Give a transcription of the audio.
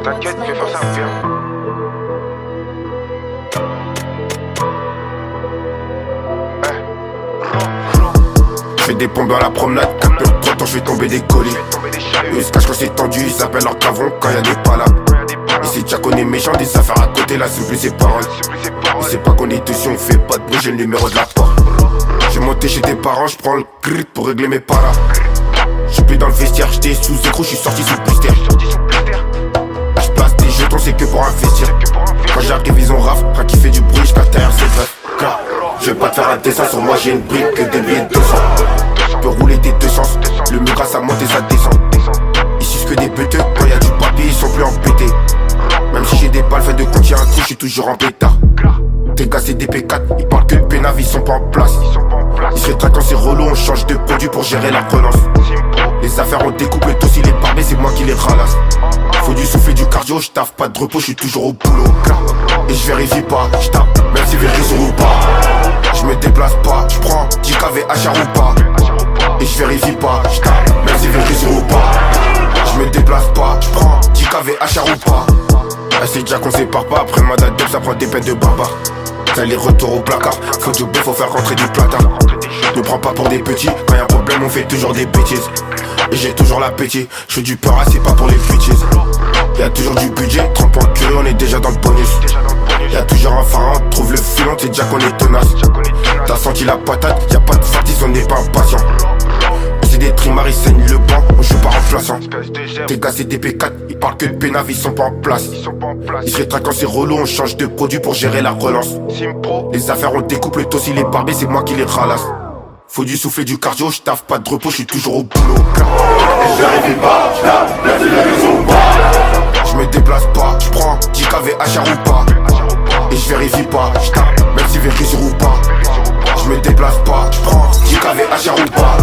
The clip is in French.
T'inquiète, je vais faire ça bien. J'fais des pompes dans la promenade, 4 heures, 3 temps j'fais tomber des colis. Eux se cachent quand c'est tendu, ils s'appellent leur cavron quand y'a des palabres. Ici déjà qu'on est méchant, des affaires à côté, là c'est plus ses paroles. Il sait pas qu'on est dessus, on fait pas de bruit, j'ai le numéro de la porte. J'ai monté chez tes parents, j'prends le grit pour régler mes paras. J'suis plus dans le vestiaire, j'étais sous écrou, j'suis sorti sous blister. Là j'place des jetons, c'est que pour investir. Quand j'arrive ils ont raf, rien qui fait du bruit, j'casse derrière c'est bref. Je vais pas te faire un dessin, sur moi j'ai une brique que des billets de 200. J'peux rouler des deux sens, le mieux grâce à monter ça descend. Ici c'est que des peteux, quand y'a du papier ils sont plus embêtés. Même si j'ai des balles faites de compte, y'a un trou, j'suis toujours en pétard. Tes gars c'est des P4, ils parlent que de pénave, ils sont pas en place. Ils se rétractent quand c'est relou, on change de produit pour gérer la relance. Les affaires on découpe le dossier, les barbés c'est moi qui les ralasse. Faut du souffle et du cardio, j'taffe pas de repos, j'suis toujours au boulot. Et j'vérifie pas, j'tape, même si vérifie ou pas. J'me déplace pas, j'prends 10 KV HR ou pas. Et j'vérifie pas, j'tape, même si vérifie ou pas. J'me déplace pas, j'prends 10 KV HR ou pas. C'est déjà qu'on sépare pas, après le mandat de ça prend des peines de barbare. T'as les retours au placard, faut du bœuf, faut faire rentrer du platin. Ne prends pas pour des petits, quand y'a un problème on fait toujours des bêtises. Et j'ai toujours l'appétit, j'fais du peur, c'est pas pour les bitches. Y'a toujours du budget, 30 points curieux, on est déjà dans le bonus. Y'a toujours un pharaon, trouve le filon, c'est déjà qu'on est tenace. T'as senti la patate, y'a pas de sortie, on n'est pas impatient. C'est des trimards, ils saignent le banc, on joue pas remplaçant. Tes gars c'est des P4, ils parlent que de pénave, ils sont pas en place. Ils se rétractent quand c'est relou, on change de produit pour gérer la relance. Les affaires on découpe le dossier, les barbés c'est moi qui les ralasse. Faut du souffle et du cardio, j'taffe pas de repos, j'suis toujours au boulot. Et j'arrive pas, j'tape, même si les raisons pas. J'me déplace pas, j'prends 10 KV HR ou pas. Et j'vérifie pas, j'tape, même si vérifie ou pas. J'me déplace pas, j'prends 10 KV HR ou pas.